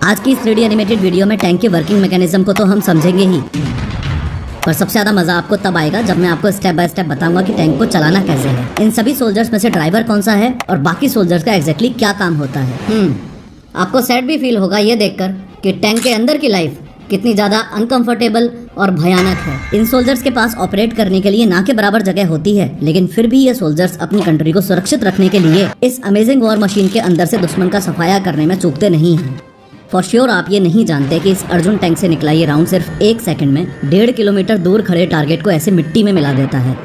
आज की इस 3D एनिमेटेड वीडियो में टैंक के वर्किंग मैकेनिज्म को तो हम समझेंगे ही, पर सबसे ज्यादा मजा आपको तब आएगा जब मैं आपको स्टेप बाय स्टेप बताऊंगा कि टैंक को चलाना कैसे है। इन सभी सोल्जर्स में से ड्राइवर कौन सा है और बाकी सोल्जर्स का एग्जैक्टली क्या काम होता है। आपको सैड भी फील होगा ये देखकर कि टैंक के अंदर की लाइफ कितनी ज्यादा अनकंफर्टेबल और भयानक है। इन सोल्जर्स के पास ऑपरेट करने के लिए ना के बराबर जगह होती है, लेकिन फिर भी ये सोल्जर्स अपनी कंट्री को सुरक्षित रखने के लिए इस अमेजिंग वॉर मशीन के अंदर से दुश्मन का सफाया करने में चूकते नहीं हैं। फॉर श्योर आप ये नहीं जानते कि इस अर्जुन टैंक से निकला ये राउंड सिर्फ 1 सेकंड में 1.5 किलोमीटर दूर खड़े टारगेट को ऐसे मिट्टी में मिला देता है।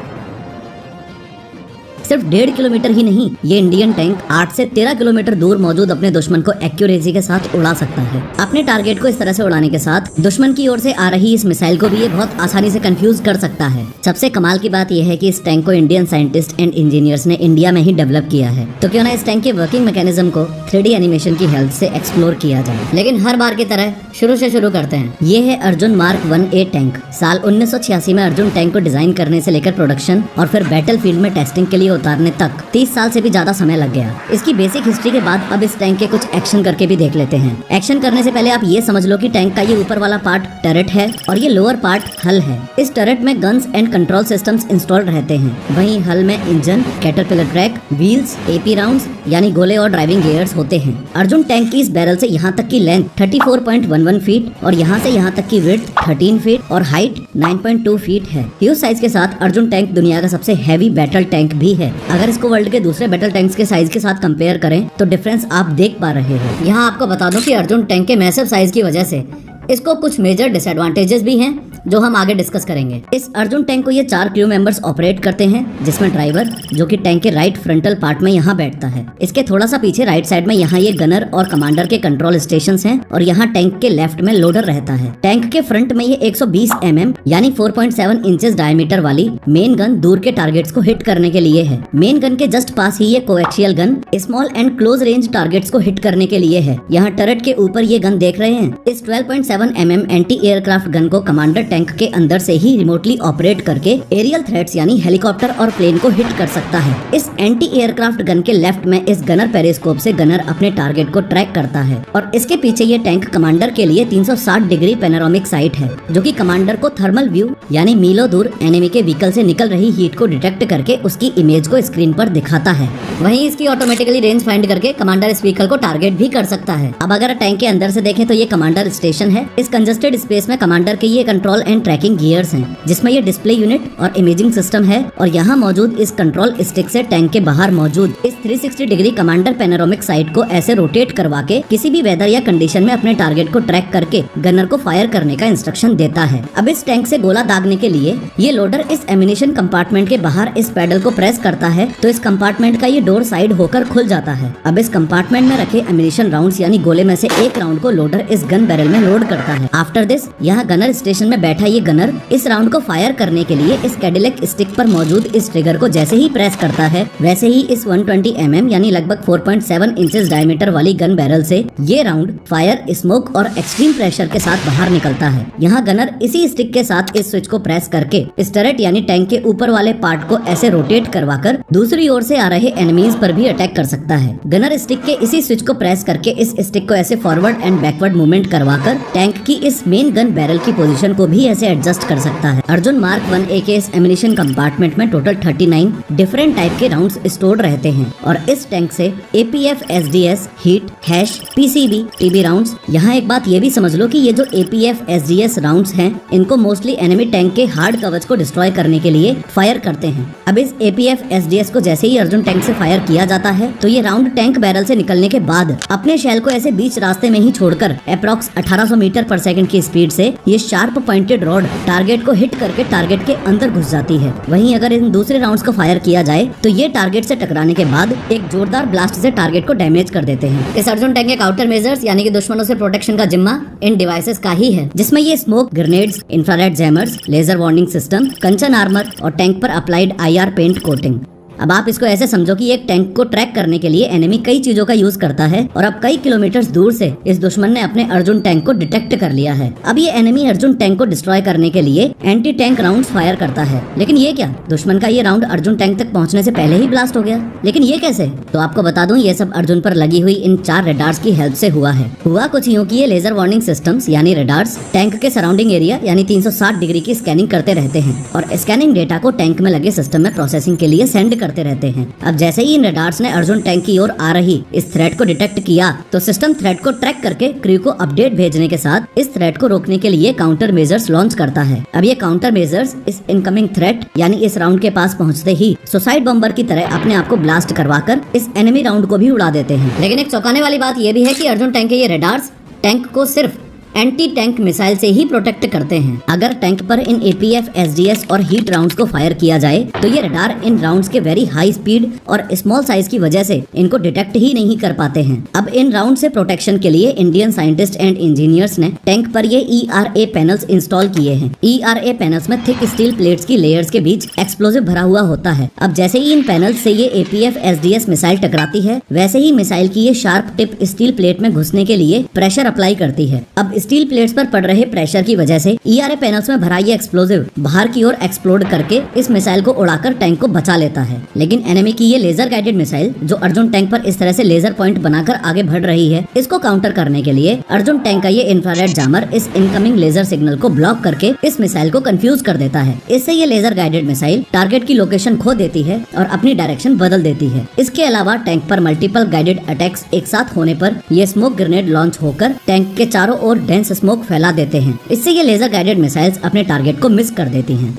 सिर्फ 1.5 किलोमीटर ही नहीं, ये इंडियन टैंक 8 से 13 किलोमीटर दूर मौजूद अपने दुश्मन को एक्यूरेसी के साथ उड़ा सकता है। अपने टारगेट को इस तरह से उड़ाने के साथ दुश्मन की ओर से आ रही इस मिसाइल को भी ये बहुत आसानी से कंफ्यूज कर सकता है। सबसे कमाल की बात यह है कि इस टैंक को इंडियन साइंटिस्ट एंड इंजीनियर्स ने इंडिया में ही डेवलप किया है, तो क्यों ना इस टैंक के वर्किंग मैकेनिज्म को 3D एनिमेशन की हेल्प से एक्सप्लोर किया जाए। लेकिन हर बार की तरह शुरू करते हैं। ये है अर्जुन मार्क 1A टैंक। साल 1986 में अर्जुन टैंक को डिजाइन करने से लेकर प्रोडक्शन और फिर बैटल फील्ड में टेस्टिंग के लिए उतारने तक 30 साल से भी ज्यादा समय लग गया। इसकी बेसिक हिस्ट्री के बाद अब इस टैंक के कुछ एक्शन करके भी देख लेते हैं। एक्शन करने से पहले आप ये समझ लो कि टैंक का ये ऊपर वाला पार्ट टर्रेट है और ये लोअर पार्ट हल है। इस टर्रेट में guns and control systems installed रहते हैं। वहीं हल में engine, caterpillar track, wheels, AP rounds यानी गोले और ड्राइविंग गियर्स होते हैं। अर्जुन टैंक की इस बैरल से यहाँ तक की लेंथ 34.11 फीट और यहाँ से यहाँ तक की विड्थ 13 फीट और हाइट 9.2 फीट है। ह्यूज साइज के साथ अर्जुन टैंक दुनिया का सबसे हैवी बैटल टैंक भी है। अगर इसको वर्ल्ड के दूसरे बैटल टैंक्स के साइज के साथ कंपेयर करें तो डिफरेंस आप देख पा रहे हो। यहाँ आपको बता दूं कि अर्जुन टैंक के मैसिव साइज की वजह से इसको कुछ मेजर डिसएडवांटेजेस भी हैं जो हम आगे डिस्कस करेंगे। इस अर्जुन टैंक को ये 4 क्रू मेंबर्स ऑपरेट करते हैं, जिसमें ड्राइवर जो कि टैंक के राइट फ्रंटल पार्ट में यहाँ बैठता है। इसके थोड़ा सा पीछे राइट साइड में यहाँ ये गनर और कमांडर के कंट्रोल स्टेशंस हैं और यहाँ टैंक के लेफ्ट में लोडर रहता है। टैंक के फ्रंट में ये 120 mm यानी 4.7 इंचेस डायमीटर वाली मेन गन दूर के टारगेट्स को हिट करने के लिए है। मेन गन के जस्ट पास ही ये coaxial gun small and close range targets को हिट करने के लिए है। यहाँ टर्रेट के ऊपर ये गन देख रहे हैं। इस 12.7 mm एंटी एयरक्राफ्ट गन को कमांडर टैंक के अंदर से ही रिमोटली ऑपरेट करके एरियल थ्रेट्स यानी हेलीकॉप्टर और प्लेन को हिट कर सकता है। इस एंटी एयरक्राफ्ट गन के लेफ्ट में इस गनर पेरिस्कोप से गनर अपने टारगेट को ट्रैक करता है और इसके पीछे ये टैंक कमांडर के लिए 360 डिग्री पैनोरामिक साइट है, जो कि कमांडर को थर्मल व्यू यानी मीलों दूर एनिमी के व्हीकल से निकल रही हीट को डिटेक्ट करके उसकी इमेज को स्क्रीन पर दिखाता है। वहीं इसकी ऑटोमेटिकली रेंज फाइंड करके कमांडर इस व्हीकल को टारगेट भी कर सकता है। अब अगर टैंक के अंदर से देखें तो ये कमांडर स्टेशन है। इस कंजस्टेड स्पेस में कमांडर के ये कंट्रोल एंड ट्रैकिंग गियर्स हैं, जिसमें ये डिस्प्ले यूनिट और इमेजिंग सिस्टम है और यहाँ मौजूद इस कंट्रोल स्टिक से टैंक के बाहर मौजूद इस 360 डिग्री कमांडर पैनोरामिक साइट को ऐसे रोटेट करवा के किसी भी वेदर या कंडीशन में अपने टारगेट को ट्रैक करके गनर को फायर करने का इंस्ट्रक्शन देता है। अब इस टैंक से गोला दागने के लिए ये लोडर इस एमिनेशन कंपार्टमेंट के बाहर इस पैडल को प्रेस करता है तो इस कंपार्टमेंट का ये डोर साइड होकर खुल जाता है। अब इस कंपार्टमेंट में रखे एमिनेशन राउंड्स यानी गोले में से एक राउंड को लोडर इस गन बैरल में लोड करता है। आफ्टर दिस यहाँ गनर स्टेशन में बैठा ये गनर इस राउंड को फायर करने के लिए इस कैडिलैक स्टिक पर मौजूद इस ट्रिगर को जैसे ही प्रेस करता है, वैसे ही इस 120 mm यानी लगभग 4.7 इंचेस डायमीटर वाली गन बैरल से ये राउंड फायर, स्मोक और एक्सट्रीम प्रेशर के साथ बाहर निकलता है। यहाँ गनर इसी स्टिक के साथ इस स्विच को प्रेस करके इस टर्रेट यानी टैंक के ऊपर वाले पार्ट को ऐसे रोटेट करवाकर दूसरी ओर से आ रहे एनिमीज पर भी अटैक कर सकता है। गनर स्टिक के इसी स्विच को प्रेस करके इस स्टिक को ऐसे फॉरवर्ड एंड बैकवर्ड मूवमेंट करवाकर टैंक की इस मेन गन बैरल की पोजीशन को भी ऐसे एडजस्ट कर सकता है। अर्जुन मार्क 1A के इस एमिनेशन कंपार्टमेंट में टोटल 39 डिफरेंट टाइप के राउंड्स स्टोर्ड रहते हैं और इस टैंक से APF, SDS, heat, hash, PCB, TB rounds. यहाँ एक बात ये भी समझ लो कि ये जो APF, SDS राउंड्स हैं, इनको मोस्टली एनिमी टैंक के हार्ड कवच को डिस्ट्रॉय करने के लिए फायर करते हैं। अब इस APF, SDS को जैसे ही अर्जुन टैंक से फायर किया जाता है तो ये राउंड टैंक बैरल से निकलने के बाद अपने शेल को ऐसे बीच रास्ते में ही छोड़कर अप्रॉक्स 1800 मीटर पर सेकंड की स्पीड से ये शार्प पॉइंटेड रॉड टारगेट को हिट करके टारगेट के अंदर घुस जाती है। वहीं अगर इन दूसरे राउंड्स को फायर किया जाए तो ये टारगेट से टकराने के बाद एक जोरदार ब्लास्ट से टारगेट को डैमेज कर देते हैं। इस अर्जुन टैंक के काउंटर मेजर्स यानी कि दुश्मनों से प्रोटेक्शन का जिम्मा इन डिवाइसेस का ही है, जिसमें ये smoke grenades, infrared jammers, laser warning system, Kanchan armour और टैंक पर अप्लाइड IR पेंट कोटिंग। अब आप इसको ऐसे समझो कि एक टैंक को ट्रैक करने के लिए एनिमी कई चीजों का यूज करता है और अब कई किलोमीटर दूर से इस दुश्मन ने अपने अर्जुन टैंक को डिटेक्ट कर लिया है। अब ये एनिमी अर्जुन टैंक को डिस्ट्रॉय करने के लिए एंटी टैंक राउंड्स फायर करता है, लेकिन ये क्या, दुश्मन का ये राउंड अर्जुन टैंक तक पहुंचने से पहले ही ब्लास्ट हो गया। लेकिन ये कैसे? तो आपको बता दूं, ये सब अर्जुन पर लगी हुई इन 4 रेडार्स की हेल्प से हुआ है। हुआ कुछ यूं कि ये लेजर वार्निंग सिस्टम्स यानी रेडार्स टैंक के सराउंडिंग एरिया यानी 360 डिग्री की स्कैनिंग करते रहते हैं और स्कैनिंग डेटा को टैंक में लगे सिस्टम में प्रोसेसिंग के लिए सेंड करते रहते हैं। अब जैसे ही इन रेडार्स ने अर्जुन टैंक की ओर आ रही इस थ्रेट को डिटेक्ट किया तो सिस्टम थ्रेट को ट्रैक करके क्रू को अपडेट भेजने के साथ इस थ्रेट को रोकने के लिए काउंटर मेजर्स लॉन्च करता है। अब ये काउंटर मेजर्स इस इनकमिंग थ्रेट यानी इस राउंड के पास पहुंचते ही सुसाइड बम्बर की तरह अपने आप को ब्लास्ट करवाकर इस एनिमी राउंड को भी उड़ा देते हैं। लेकिन एक चौंकाने वाली बात यह भी है कि अर्जुन टैंक के ये रेडार्स टैंक को सिर्फ एंटी टैंक मिसाइल से ही प्रोटेक्ट करते हैं। अगर टैंक पर इन APF, SDS और हीट राउंड्स को फायर किया जाए तो ये रडार इन राउंड्स के वेरी हाई स्पीड और स्मॉल साइज की वजह से इनको डिटेक्ट ही नहीं कर पाते हैं। अब इन राउंड से प्रोटेक्शन के लिए इंडियन साइंटिस्ट एंड इंजीनियर्स ने टैंक पर ये ERA पैनल्स इंस्टॉल किए हैं। ERA पैनल्स में थिक स्टील प्लेट्स की लेयर्स के बीच एक्सप्लोजिव भरा हुआ होता है। अब जैसे ही इन पैनल्स से ये APF, SDS मिसाइल टकराती है, वैसे ही मिसाइल की ये शार्प टिप स्टील प्लेट में घुसने के लिए प्रेशर अप्लाई करती है। अब स्टील प्लेट्स पर पड़ रहे प्रेशर की वजह से ERA पैनल्स में भरा ये एक्सप्लोजिव बाहर की ओर एक्सप्लोड करके इस मिसाइल को उड़ाकर टैंक को बचा लेता है। लेकिन एनिमी की ये लेजर गाइडेड मिसाइल जो अर्जुन टैंक पर इस तरह से लेजर पॉइंट बनाकर आगे बढ़ रही है, इसको काउंटर करने के लिए अर्जुन टैंक का ये इंफ्रारेड जामर इस इनकमिंग लेजर सिग्नल को ब्लॉक करके इस मिसाइल को कंफ्यूज कर देता है। इससे ये लेजर गाइडेड मिसाइल टारगेट की लोकेशन खो देती है और अपनी डायरेक्शन बदल देती है। इसके अलावा टैंक पर मल्टीपल गाइडेड अटैक्स एक साथ होने पर यह स्मोक ग्रेनेड लॉन्च होकर टैंक के चारों ओर डेंस स्मोक फैला देते हैं। इससे ये लेजर गाइडेड मिसाइल्स अपने टारगेट को मिस कर देती हैं।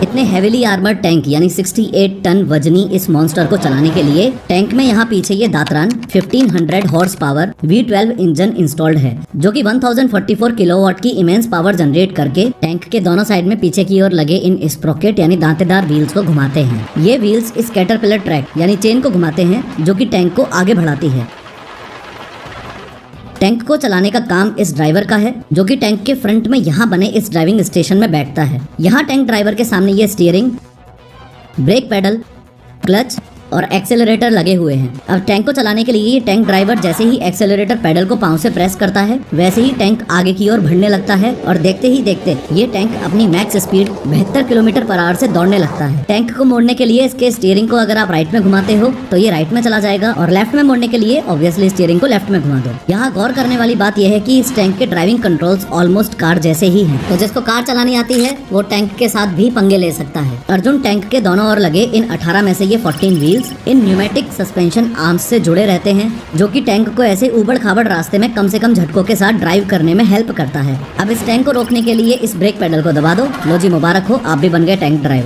इतने हेवीली आर्मर्ड टैंक यानी 68 टन वजनी इस मॉन्स्टर को चलाने के लिए टैंक में यहाँ पीछे ये दातरान 1500 horse power V12 engine installed है, जो कि 1044 किलोवाट की इमेंस पावर जनरेट करके टैंक के दोनों साइड में पीछे की ओर लगे इन स्प्रोकेट यानी दांतेदार व्हील्स को घुमाते हैं। ये व्हील्स इस कैटरपिलर ट्रैक यानी चेन को घुमाते हैं, जो कि टैंक को आगे बढ़ाती है। टैंक को चलाने का काम इस ड्राइवर का है, जो कि टैंक के फ्रंट में यहाँ बने इस ड्राइविंग स्टेशन में बैठता है। यहाँ टैंक ड्राइवर के सामने ये स्टीयरिंग, ब्रेक पैडल, क्लच और एक्सेलरेटर लगे हुए हैं। अब टैंक को चलाने के लिए ये टैंक ड्राइवर जैसे ही एक्सेलरेटर पैडल को पांव से प्रेस करता है, वैसे ही टैंक आगे की ओर बढ़ने लगता है और देखते ही देखते ये टैंक अपनी मैक्स स्पीड 72 किलोमीटर/आवर से दौड़ने लगता है। टैंक को मोड़ने के लिए इसके स्टीयरिंग को अगर आप राइट में घुमाते हो तो ये राइट में चला जाएगा और लेफ्ट में मोड़ने के लिए ऑब्वियसली स्टीयरिंग को लेफ्ट में घुमा दो। यहाँ गौर करने वाली बात यह है कि इस टैंक के ड्राइविंग कंट्रोल्स ऑलमोस्ट कार जैसे ही हैं, तो जिसको कार चलानी आती है वो टैंक के साथ भी पंगे ले सकता है। अर्जुन टैंक के दोनों ओर लगे इन 18 में से ये 14 व्हील्स इन न्यूमेटिक सस्पेंशन आर्म्स से जुड़े रहते हैं, जो कि टैंक को ऐसे ऊबड़ खाबड़ रास्ते में कम से कम झटकों के साथ ड्राइव करने में हेल्प करता है। अब इस टैंक को रोकने के लिए इस ब्रेक पेडल को दबा दो। लो जी, मुबारक हो, आप भी बन गए टैंक ड्राइवर।